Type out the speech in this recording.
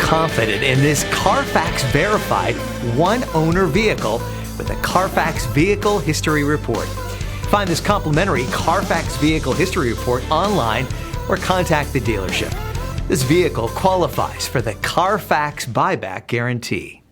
confident in this Carfax verified one-owner vehicle with a Carfax Vehicle History Report. Find this complimentary Carfax Vehicle History Report online or contact the dealership. This vehicle qualifies for the Carfax Buyback Guarantee.